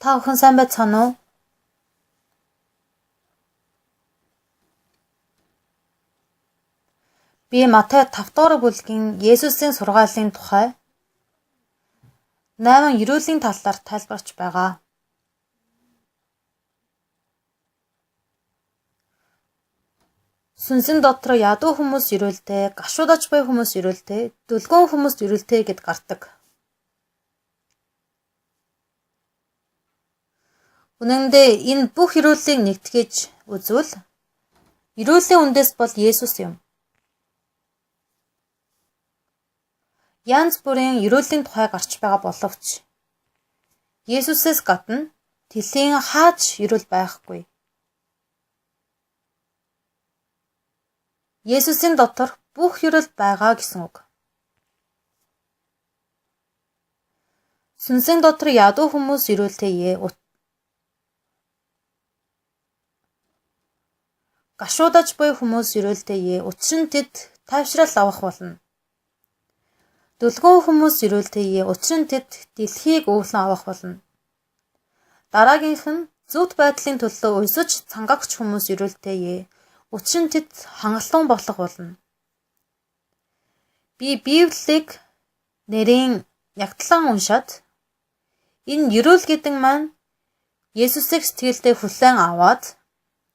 Та бүхэн сайн байцгаана уу? Би Матай 5 дугаар бүлгийн Есүсийн сургаалын тухай 8 эрүүлийн талаар тайлбарч байгаа. Сүнсийн дотор ядуу хүмүүс эрүүлтэй, гашуудаж буй хүмүүс эрүүлтэй, дүлгүүн хүмүүс эрүүлтэй гэд гардаг. Үнэн дээр энэ бүх эрүүллийг нэгтгэж үзвэл эрүүлийн үндэс бол Есүс юм. Янз бүрийн эрүүлийн тухай гарч байгаа боловч Есүсээс гадна дэлхийн хаач эрүүл байхгүй. Есүсийн дотор бүх эрүүл байгаа гэсэн үг. Сүнсийн дотор ядуу хүмүүс эрүүлтэйе. Гашуудаж буй хүмүүс эрүүлтэйе. Учир нь тэд тайвшрал авах болно. Дүлгүүн хүмүүс эрүүлтэйе. Учир нь тэд дэлхийг өвлөн авах болно. Дараагийнх нь зөвхт байдлын төлөө уйсаж цангаагч хүмүүс эрүүлтэйе. Учир нь тэд хангалуун болох болно. Би Библийг нэрийн нягтлан уншаад энэ эрүүл гэдэг маань Есүсийг сэтгэлдээ хүлээн аваад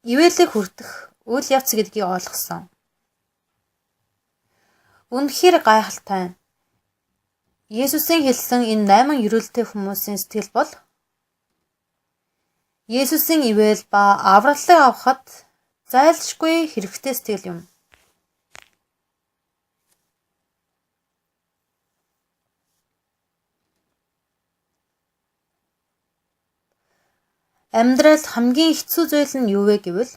ивэлийг хүртэх үйл явц гэдгийг ойлгосон. Үнэхээр гайхалтай. Есүсийн хэлсэн энэ 8 эрүүлтэй хүмүүсийн сэтгэл бол Есүсийн ивэл ба авралыг авахад зайлшгүй хэрэгтэй сэтгэл юм. Амьдралд хамгийн хэцүү зүйл нь юу вэ гэвэл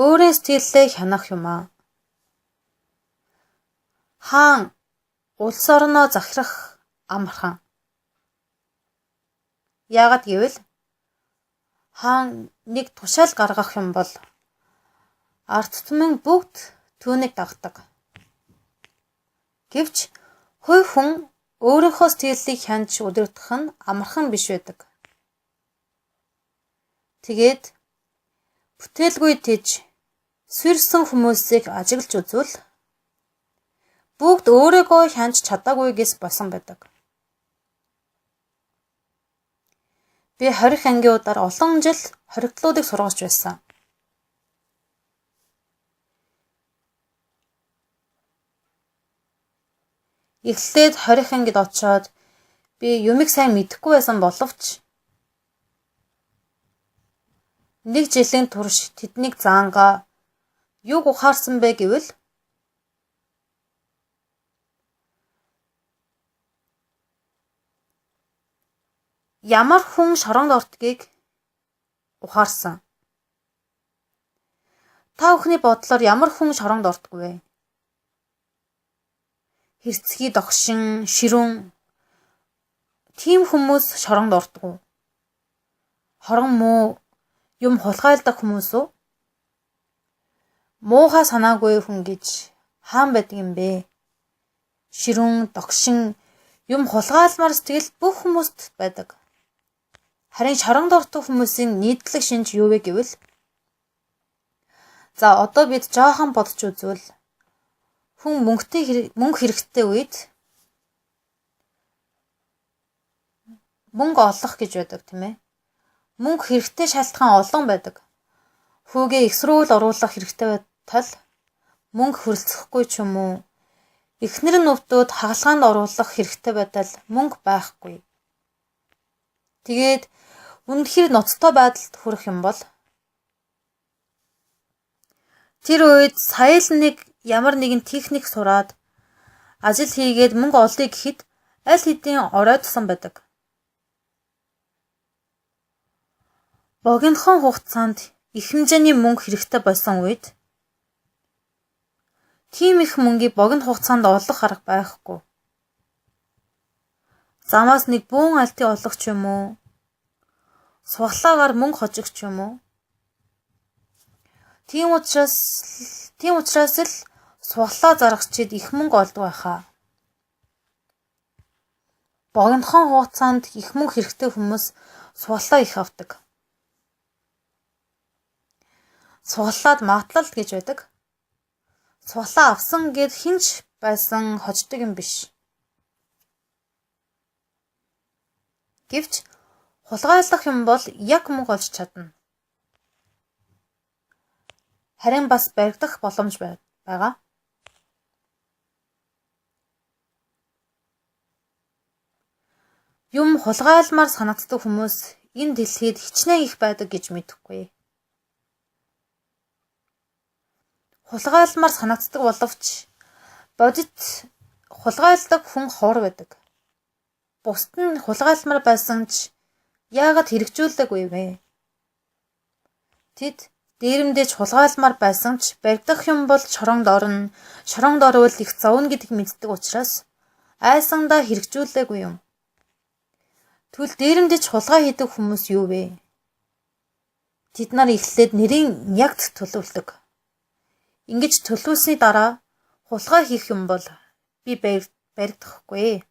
өөрийн сэтгэлдээ хянах юм аа. Хаан улс орноо захирах амархан. Яагаад гэвэл хаан нэг тушаал гаргах юм бол ард түмэн бүгд түүнийг дагдаг. Гэвч хувь хүн өөрийнхөө сэтгэлийг хянж өдөртөх нь амархан биш байдаг. Тэгээд бүтээлгүй тэж сүрсэн хүмүүсийг ажиглаж үзвэл бүгд өөрийгөө хянж чадаагүйгээс болсон байдаг. Би 20 ангиудаар олон жил хоригдлуудыг сургаж байсан. Эхлээд 20 ангид очоод би юмыг сайн мэдэхгүй байсан боловч нэг жилийн турш тэднийг заангаа юг ухаарсан бэ гэвэл ямар хүн шоронд ортгийг ухаарсан. Та бүхний бодлоор ямар хүн шоронд ортгүй вэ? Хэрцгий догшин, ширүүн тийм хүмүүс шоронд ортгүй. Хорон муу юм хулгайлдаг хүмүүс үү? Муухай санаагүй хүн гэж хаан байдаг юм бэ? Ширүүн, догшин юм хулгайлмаар сэтгэл бүх хүмүүст байдаг. Харин шоронд ортох хүмүүсийн нийтлэг шинж юу вэ гэвэл за одоо бид жоохон бодож үзвэл хүн мөнгө хэрэгтэй үед мөнгө олох гэж байдаг тийм ээ. Мөнгө хэрэгтэй шалтгаан олон байдаг. Хүүгээ их сургууль оруулах хэрэгтэй байтал мөнгө хөрөлцөхгүй ч юм уу. Эхнэр нь өвдөд хагалгаанд оруулах хэрэгтэй байтал мөнгө байхгүй. Тэгээд үнэхээр ноцтой байдалд хүрэх юм бол тэр үед сая л нэг ямар нэгэн техник сураад ажил хийгээд мөнгө олъё гэхэд аль хэдийн оройдсон байдаг. Богинохон хугацаанд их хэмжээний мөнгө хэрэгтэй болсон үед тийм их мөнгийг богино хугацаанд олох арга байхгүй. Замаас нэг бөөн алтыг олох ч юм уу? Суглаагаар мөнгө хожих ч юм уу? Тийм учраас л суглаа зарагчид их мөнгө олдог байхаа. богинохон хугацаанд их мөнгө хэрэгтэй хүмүүс сугаллаа их авдаг. Сугаллаад магадлалт гэж байдаг. Сугаллаа авсан гэд хинч байсан хождог юм биш. Гэвч хулгайлах юм бол яг мөнгө олж чадна. Харин бас баригдах боломж байгаа. Юм хулгайлмаар санагддаг хүмүүс энэ дэлхийд хичнээн их байдаг гэж мэдэхгүй. Хулгайлмаар санагддаг боловч бодит хулгайлдаг хүн ховор байдаг. Бусд нь хулгайлмаар байсан ч яагаад хэрэгжүүлдэггүй вэ? Тэд дээрэмдэж хулгайлмаар байсан ч баригдах юм бол шоронд орно. Шоронд орвол их зовно гэдгийг мэддэг учраас айсандаа хэрэгжүүлдэггүй юм. Тэгвэл дээрэмдэж хулгай хийдэг хүмүүс юу вэ? Тэд нар эхлээд нэрийн ягт төлөвлөдөг. Ингэж төлөвлөсний дараа хулгай хийх юм бол би баригдахгүй.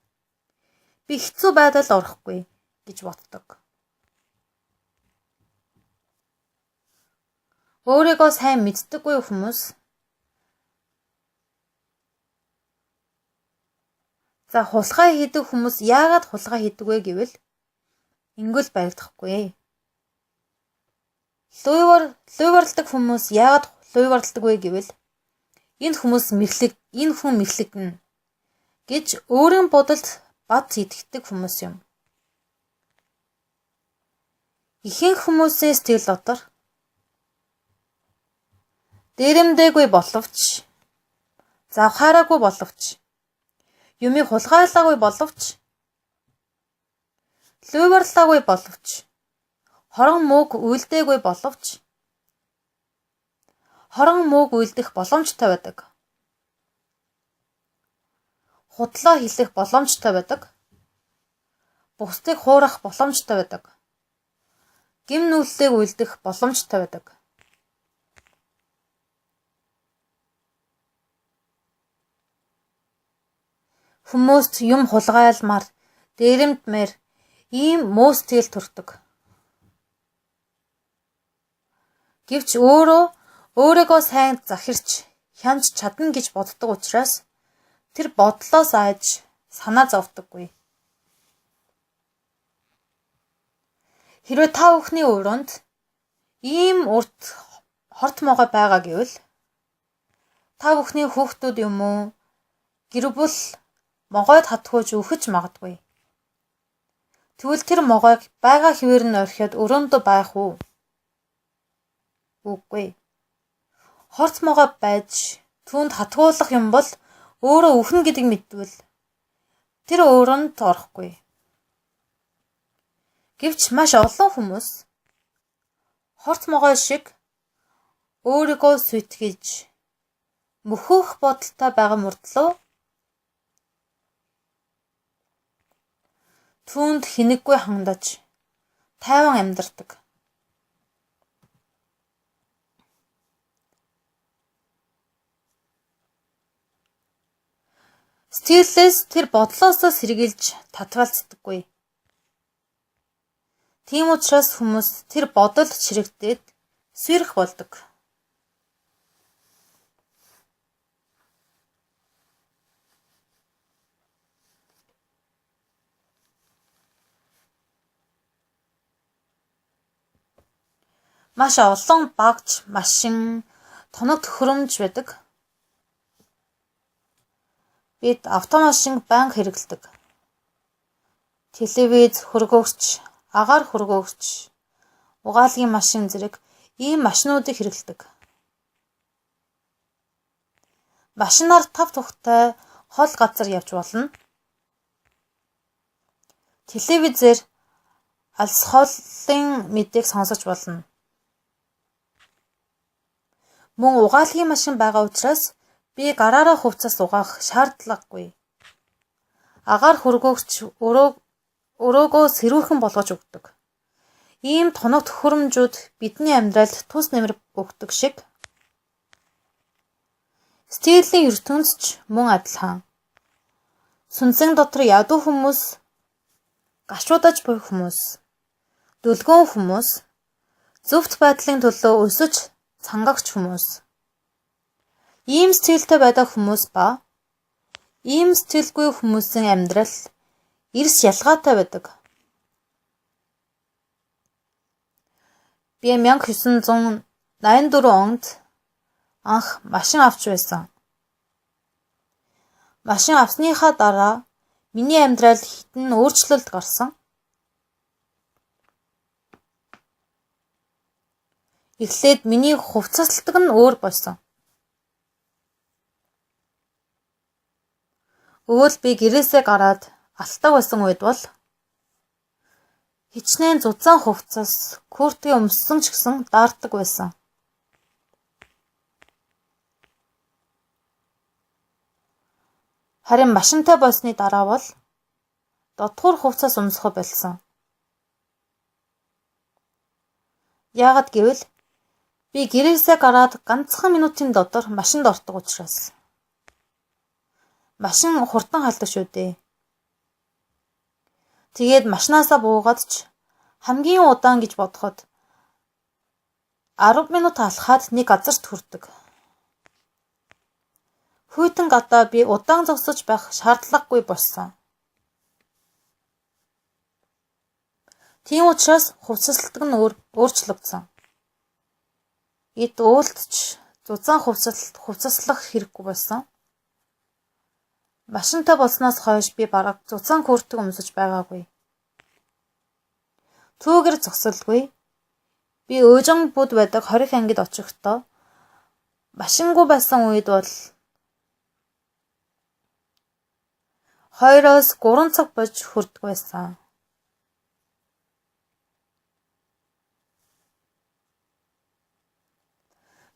Би хэцүү байдалд орохгүй гэж боддог. Өөрийгөө сайн мэддэггүй хүмүүс хулгай хийдэг хүмүүс яагаад хулгай хийдэг вэ гэвэл ингүүл баригдахгүй. Луйварладаг хүмүүс яагаад луйварладаг вэ гэвэл энэ хүн мэхлэгнэ гэж өөрийн бодолд бат итгэдэг хүмүүс юм. Ихэнх хүмүүсийн сэтгэл дотор дээрэмдээгүй боловч завхаараагүй боловч юмыг хулгайлаагүй боловч луйварлаагүй боловч хорон мууг үйлдээгүй боловч хорон мууг үйлдэх боломжтой байдаг. Худлаа хэлэх боломжтой байдаг. Бусдыг хуурах боломжтой байдаг. Гим нүглийг үйлдэх боломжтой байдаг. Хүмүүст юм хулгайлмаар, дээрэмдмээр ийм муу сэтгэл төрдөг. Гэвч өөрийгөө сайн захирч хянж чадна гэж боддог учраас тэр бодлоос айж санаа зовдоггүй. Хэрвээ та бүхний өрөөнд ийм урт хорт могой байгаа гэвэл та бүхний хүүхдүүд юм уу гэр бүл могойд хатгууж өөхөж магадгүй. Тэгвэл тэр могойг байгаа хэвээр нь орхиод өрөөндөө байх уу? Үгүй. Хорт могой байж түүнд хатгуулах юм бол өөрөө үхэн гэдэг мэдвэл тэр өрөөнд орохгүй. Гэвч маш олон хүмүүс хорт могой шиг өөрийгөө сүтгэж мөхөх бодолтой байгаа мөртлөө түүнд хинэггүй хандаж тайван амьдардаг. Сэтгэлээс тэр бодлоосоо сэргийлж татгалздаггүй. Тийм учраас хүмүүс тэр бодолд чирэгдээд сүйрэх болдог. Маш олон багж, машин, тоног төхөөрөмж байдаг. Бид автомашин байнга хэрэглэдэг. Телевиз, хөргөөгч, агаар хөргөөгч, угаалгын машин зэрэг ийм машинуудыг хэрэглэдэг. Машинаар тав тухтай хол газар явж болно. Телевизээр алс хооллын мэдээг сонсож болно. Мөн угаалгын машин байгаа учраас би гараараа хувцас угаах шаардлагагүй. Агаар хөргөөгч өрөөгөө сэрүүхэн болгож өгдөг. Ийм тоног төхөөрөмжүүд бидний амьдралд тус нэмэр өгдөг шиг сэтгэлийн ертөнцч мөн адилхан. Сүнслэг дотор ядуу хүмүүс гашуудаж буй хүмүүс, дүлгүүн хүмүүс, зөвхт байдлын төлөө өсөж цангагч хүмүүс. Ийм сэтгэлтэй байдаг хүмүүс ба ийм сэтгэлгүй хүмүүсийн амьдрал эрс ялгаатай байдаг. Би 1984 онд анх машин авч байсан. Машин авсныхаа дараа миний амьдралд хитэн өөрчлөлт гарсан. Эхлээд миний хувцаслалтаг нь өөр болсон. Өвөл би гэрээсээ гараад алтдаг байсан үед бол хичнээн зузаан хувцас, куртгийг өмссөн ч гэсэн даардаг байсан. Харин машинтай болсны дараа бол додгуур хувцас өмсөх болсон. Яагаад гэвэл би гэрээсээ гараад ганцхан минутын дотор машинд ордог учраас. Машин хурдан халдаг шүү дээ. Тэгээд машинаасаа буугаад ч хамгийн удаан гэж бодоход 10 минут алхаад нэг газарт хүрдэг. Хүйтэн гадаа би удаан зогсож байх шаардлагагүй болсон. Тийм учраас хувцаслалтаг нь өөрчлөгдсөн. Эд уултч зузаан хувцаслах хэрэггүй болсон. Машинтай болсноос хойш би бараг зузаан куртэг өмсөж байгаагүй. Түүгээр зогсолгүй. Би Өжин бүд байдаг хорих ангид очихдоо машингүй байсан үед бол 2-3 цаг болж хүрдэг байсан.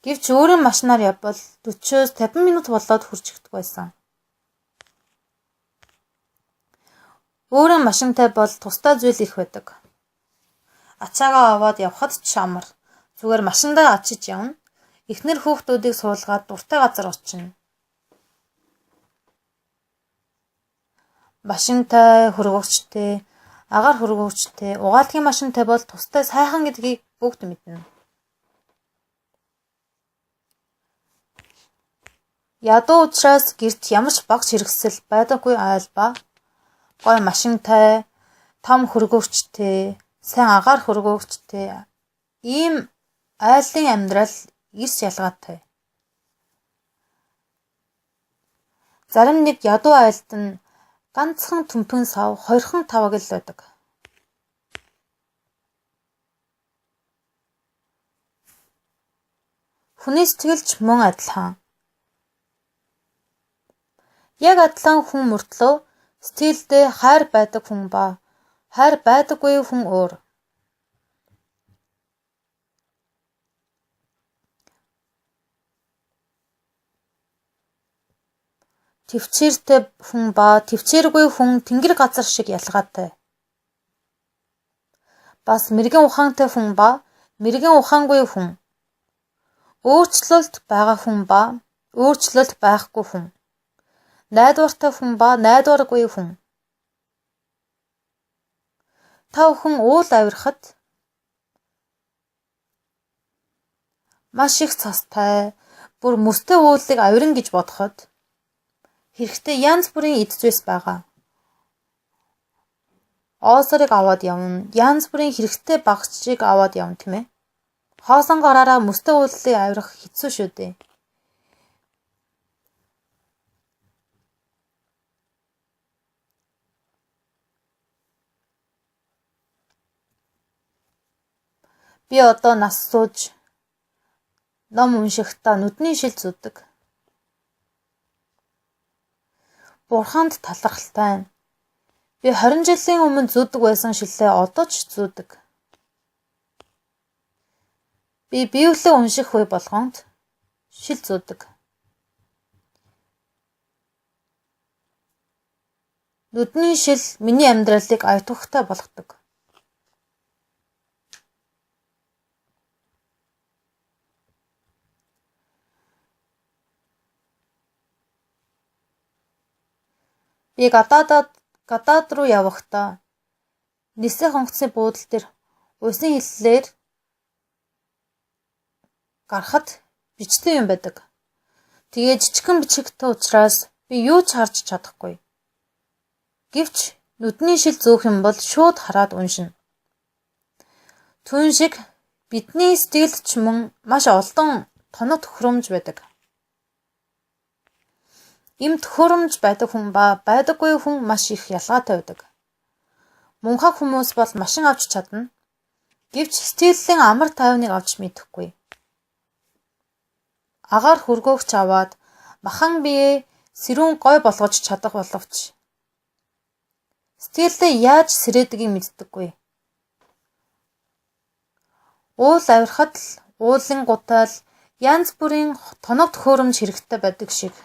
Гэвч өөрийн машинаар явбал 40-50 минут болоод хүрч ирдэг байсан. Өөрийн машинтай бол тусдаа зүйл их байдаг. Ачаагаа аваад явхад ч амар. Зүгээр машиндаа ачиж явна. Эхнэр хүүхдүүдийг суулгаад дуртай газар очино. Машинтай, хөргөгчтэй, агаар хөргөгчтэй, угаалгын машинтай бол тустай сайхан гэдгийг бүгд мэднэ. Ядуу учраас гэрт ямар ч багц хэрэгсэл байдаггүй айл ба гой машинтай, том хөргөгчтэй, сайн агаар хөргөгчтэй ийм айлын амьдрал эрс ялгаатай. Зарим нэг ядуу айлд нь ганцхан төмпөн сав, хоёрхан таваг л байдаг. Хүний сэтгэлч мөн адилхан. Яг адилхан хүн мөртлөө сэтгэлдээ хайр байдаг хүн ба хайр байдаггүй хүн өөр. Төвчээртэй хүн ба төвчээргүй хүн тэнгэр газар шиг ялгаатай. Бас мэрэгэн ухаантай хүн ба мэрэгэн ухаангүй хүн. Өөрчлөлт байгаа хүн ба өөрчлөлт байхгүй хүн. Найдвартай хүн ба найдваргүй хүн. Та бүхэн уул авирахад маш их цастай, бүр мөстэй уулыг авирна гэж бодоход хэрэгтэй янз бүрийн эд зүйлс байгаа. Оосорыг аваад явна, янз бүрийн хэрэгтэй багцчийг аваад явна тийм ээ. Хоосон гараараа мөстэй уулыг авирах хэцүү шүү дээ. Би одоо нас сууж ном уншихдаа нүдний шил зүдэг. Бурханд талархалтай. Би 20 жилийн өмнө зүдэг байсан шилээ одоо ч зүдэг. Би Библийг унших үе болгонд шил зүдэг. Нүдний шил миний амьдралыг аятуухтай болгодог. Би гадаад руу явахдаа нисэх онгоцны буудал дээр усны хэллэлээр гарахад бичсэн юм байдаг. Тэгээ жижигхэн бичигтэй учраас би юу ч харж чадахгүй. Гэвч нүдний шил зөөх юм бол шууд хараад уншина. Түүн шиг бидний сэтгэлд ч мөн маш олон тоног төхөөрөмж байдаг. Им төхөөрөмж байдаг хүн ба байдаггүй хүн маш их ялгаатай байдаг. Мунхаг хүмүүс бол машин авч чадна. Гэвч сэтгэлийн амар тайвныг авч мэдэхгүй. Агаар хөргөөгч аваад махан биеэ сэрүүн гой болгож чадах боловч сэтгэлдээ яаж сэрээдгийг мэддэггүй. Уул авирахад л уулын гутаал янз бүрийн тоног төхөөрөмж хэрэгтэй байдаг шиг.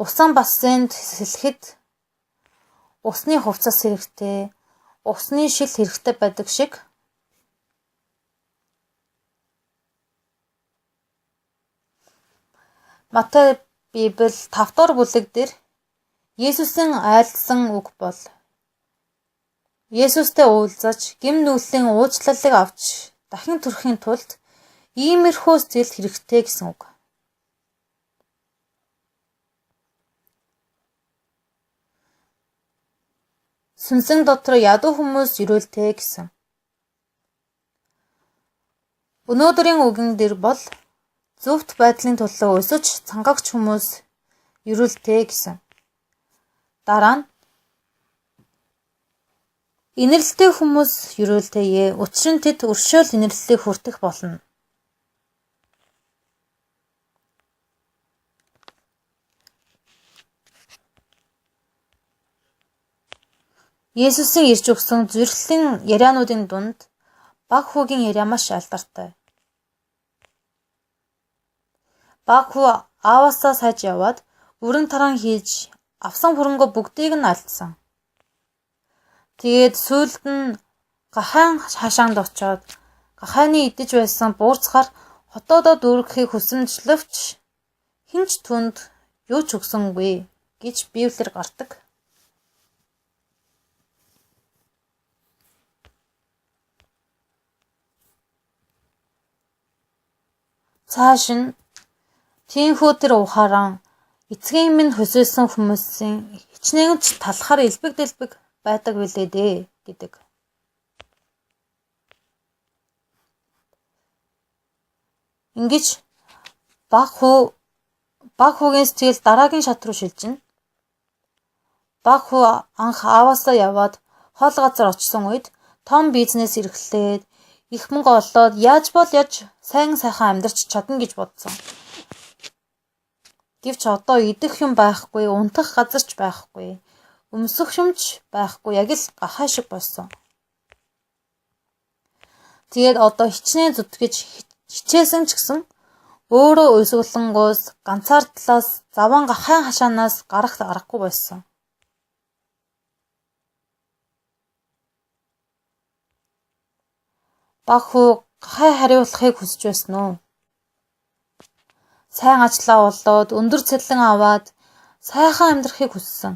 Усан бассейнд сэлэхэд усны хувцас хэрэгтэй, усны шил хэрэгтэй байдаг шиг Матай Библи 5 дугаар бүлэг дээр Есүсийн айлдсан үг бол Есүстэй уулзаж гэм нүглийн уучлалыг авч дахин төрөхийн тулд иймэрхүү сэтгэл хэрэгтэй гэсэн үг. Сүнсэн дотор ядуу хүмүүс ирүүлтэй гэсэн. Өнөөдрийн үгэн дээр бол зөвхт байдлын төлөө өсөж цангагч хүмүүс ирүүлтэй гэсэн. Дараа нь инэрлэлтэй хүмүүс ирүүлтэйе. Учир нь тэд өршөөл инэрлэлийг хүртэх болно. Есүсийн ирж өгсөн зүрхлийн яриануудын дунд баг хүүгийн яриа маш алдартай. Баг хүү ааваасаа сайж яваад өрөн таран хийж авсан хөрөнгө бүгдийг нь алдсан. Тэгээд сүүлд нь гахайн хашаанд очоод гахайны идэж байсан буурцгаар хотоодоо дүүрэхийг хүсэмжлэвч хинч түнд юу ч өгсөнгүй гэж Библиэр гардаг. Цааш нь тийхүү тэр ухаан эцгийн минь хөсөөсөн хүмүүсийн хичнээн ч талхаар элбэг дэлбэг байдаг билээ дээ гэдэг. Ингэж баг хүүгийн сэтгэл дараагийн шат руу шилжинэ. Баг хүү анх ааваасаа яваад хол газар очсон үед том бизнес эрхлээд их мөнгө олоод яаж сайн сайхан амьдарч чадна гэж бодсон. Гэвч одоо идэх юм байхгүй, унтах газар ч байхгүй, өмсөх юм ч байхгүй, яг л гахай шиг болсон. Тэгээд одоо хичнээн зүтгэж хичээсэн ч гэсэн өөрөө өсгөлөнгөөс ганцаардлаас заван гахайн хашаанаас гарах аргагүй байсан. Баг хүү гахай хариулахыг хүсэж байсан уу? Сайн ажлаа олоод өндөр цалин аваад сайхан амьдрахыг хүссэн.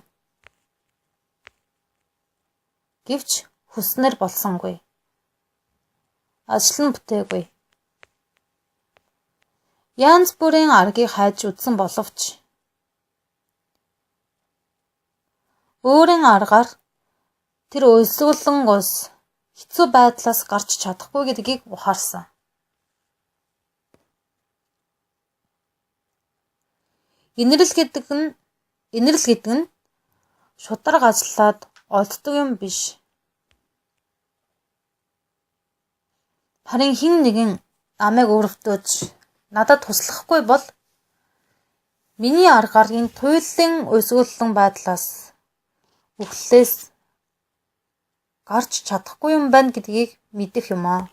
Гэвч хүснээр болсонгүй. Ажил нь бүтээгүй. Янз бүрийн аргыг хайж үзсэн боловч өөрийн аргаар тэр өсгөлөнгөөс хэцүү байдлаас гарч чадахгүй гэдгийг ухаарсан. Инэрл гэдэг нь шударга ажиллаад олддог юм биш. Харин хэн нэгэн намайг өрөвдөөж надад туслахгүй бол миний аргаар энэ туйлын өсгөлөн байдлаас үхлээс гарч чадахгүй юм байна гэдгийг мэдэх юм аа.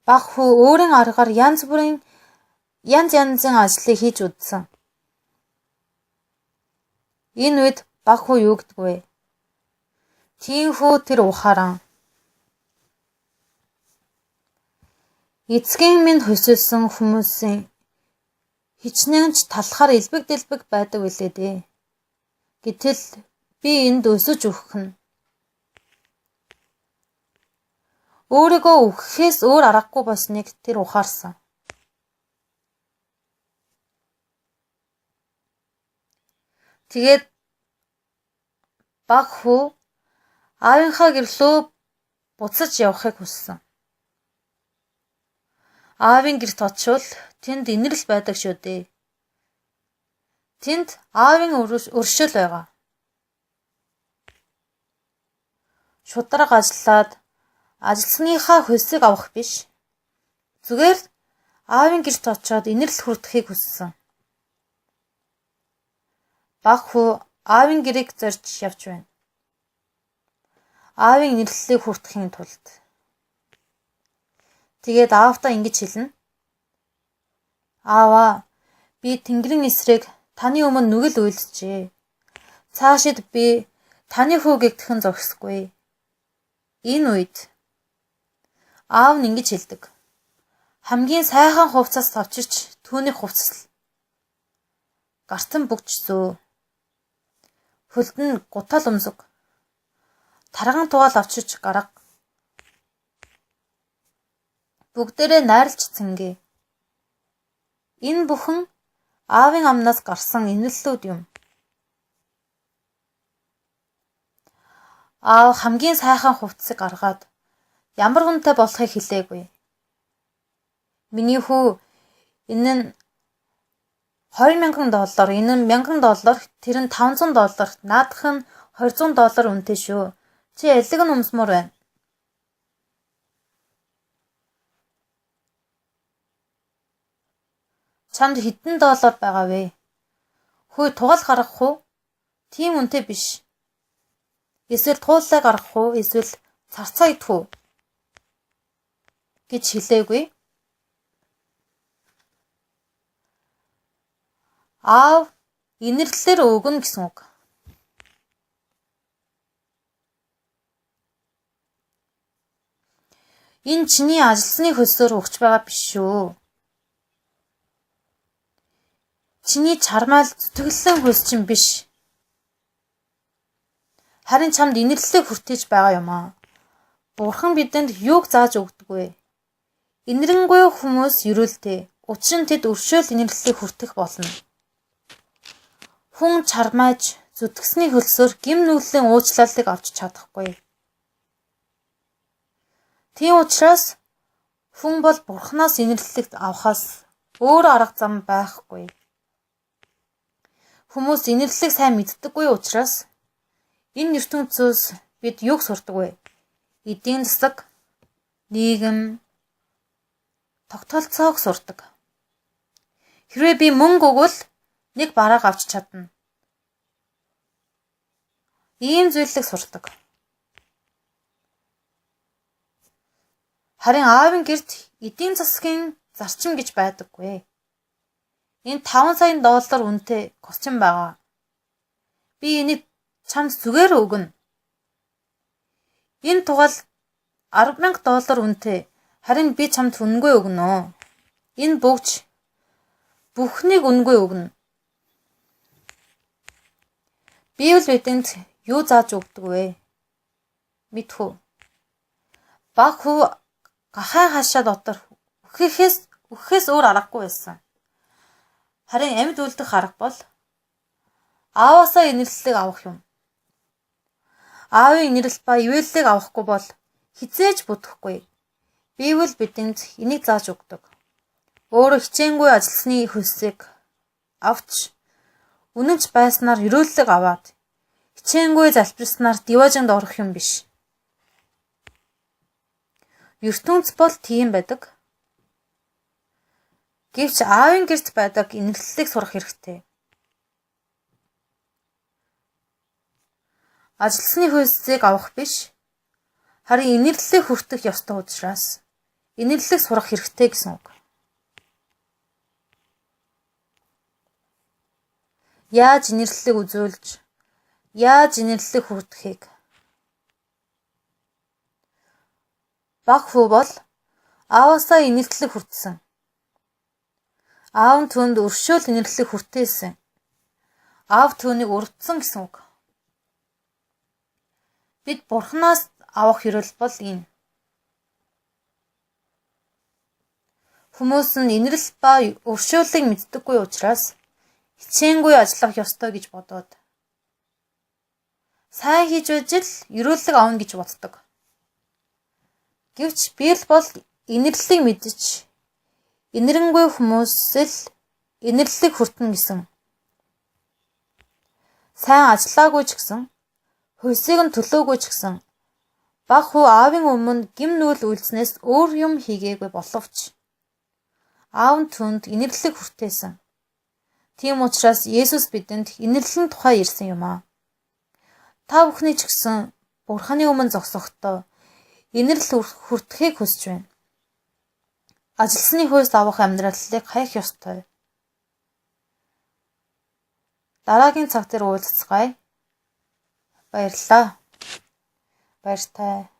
Баг хүү өөрийн аргаар янз янзын ажлыг хийж үзсэн. Энэ үед баг хүү юу гэдэг вэ? Тийхүү тэр ухаан эцгийн минь хөсөөсөн хүмүүсийн хичнээн ч талхаар элбэг дэлбэг байдаг билээ дээ. Гэтэл би энд өсөж өгөх нь. Өөрийгөө үхэхээс өөр аргагүй болсныг тэр ухаарсан. Тэгээд баг хүү аавынхаа гэрлөө буцаж явахыг хүссэн. Аавын гэрт очивол тэнд инэрл байдаг шүү дээ. Тэнд аавын өршөөл байгаа. Шударга ажиллаад ажилсныхаа хөлсийг авах биш. Зүгээр аавын гэрт очиод инэрл хүртэхийг хүссэн. Баг хүү аавын гэрийг зорж явж байна. Аавын инэрлэлийг хүртэхийн тулд. Тэгээд аавтаа ингэж хэлнэ. Ааваа, би Тэнгэрийн эсрэг таны өмнө нүгэл уйлджээ. Цаашид би таны хүү гэгдэхэн зогсохгүй. Энэ үед аав нь ингэж хэлдэг. Хамгийн сайхан хувцас авчирч түүний хувцас гартан бүгжсөө. Хөлд нь гутал өмсөг. Тарган тугаал авчирч гарга. Бүгдээрээ найрлж цэнгээ. Энэ бүхэн аавын амнаас гарсан инэрлүүд юм. Аав хамгийн сайхан хувцсыг гаргаад ямар хүнтэй болохыг хэлээгүй. Миний хүү энэ нь $20,000, энэ нь $1,000, тэр нь $500, наадах нь $200 үнэтэй шүү. Чи ялэг нь өмсмөр байна. Чамд хэдэн доллар байгаа вэ? Хөөе тугаал гаргах уу? Тийм үнэтэй биш. Эсвэл тууллаа гаргах уу? Эсвэл царцаа идэх үү? гэж хэлээгүй. Аав инэрлэлээр өгнө гэсэн үг. Энэ чиний ажилсны хөлсөөр өгч байгаа биш шүү. Чиний чармаал зүтгэлэн хөлс чинь биш. Харин чамд инэрлэлийг хүртээж байгаа юм аа. Бурхан бидэнд юуг зааж өгдөг вэ? Инэрэнгүй хүмүүс ерөөлтэй. Учир нь тэд өршөөл инэрлэлийг хүртэх болно. Хүн чармааж зүтгэсний хөлсөөр гим нүглийн уучлалыг авч чадахгүй. Тийм учраас хүн бол Бурханаас инэрлэлийг авахаас өөр арга зам байхгүй. Хүмүүс инэрлэлийг сайн мэддэггүй учраас энэ ертөнцөөс бид юг сурдаг вэ? Эдийн засаг, нийгэм, тогтолцоог сурдаг. Хэрвээ би мөнгө өгвөл нэг барааг авч чадна. Ийм зүйлийг сурдаг. Харин аавын гэрт эдийн засгийн зарчим гэж байдаггүй. Энэ $5 сая үнэтэй костюм байгаа. Би энийг чамд зүгээр өгнө. Энэ тугаал $10,000 үнэтэй. Харин би чамд үнэгүй өгнө. Энэ бүгж бүхнийг үнэгүй өгнө. Библи бидэнд юу зааж өгдөг вэ? Мэдхүү. Баг хүү гахай хашаа дотор үхэхээс өөр аргагүй байсан. Харин амьд үлдэх арга бол ааваасаа инэрлэлийг авах юм. Аавын инэрэл ба ивэллийг авахгүй бол хизээж бүтэхгүй. Библи бидэнд энийг зааж өгдөг. Өөрөө хичээнгүй ажилсны хөлсийг авч үнэнч байснаар ерөөллөг аваад хичээнгүй залбирснаар диважинд орох юм биш. ертөнц бол тийм байдаг. Гэвч аавын гэрт байдаг инэрлэлийг сурах хэрэгтэй. Ажилсны хөлсийг авах биш, харин инэрлэлийг хүртэх ёстой учраас инэрлэлийг сурах хэрэгтэй гэсэн үг. Яаж инэрлэлийг үзүүлж, яаж инэрлэлийг хүртэхийг. Баг хүү бол ааваасаа инэрлэлийг хүртсэн. Аав нь түүнд өршөөл инэрлэг хүртээсэн. Аав түүнийг урдсан гэсэн үг. Бид Бурханаас авах хэрүүл бол энэ. Хүмүүс нь инэрл ба өршөөлийг мэддэггүй учраас хичээнгүй ажиллах ёстой гэж бодоод сайн хийж байж л эрүүлэг авна гэж боддог. Гэвч Библи бол инэрлийг мэдж инэрэнгүй хүмүүсэл инэрлэг хүртэнэ гэсэн. Сайн ажиллаагүй ч гэсэн, хөлсийг нь төлөөгүй ч гэсэн, баг хүү аавын өмнө гим нүүл үйлснээс өөр юм хийгээгүй боловч аав нь түүнд инэрлэг хүртээсэн. Тийм учраас Есүс бидэнд инэрлэлийн тухай ирсэн юм аа. Та бүхний ч гэсэн Бурханы өмнө зогсохдоо инэрл хүртэхийг хүсэж байна. Ажилсны хөөс авах амьдралыг хаях ёстой. Дараагийн цаг дээр уулзцгаая. Баярлалаа. Баяртай.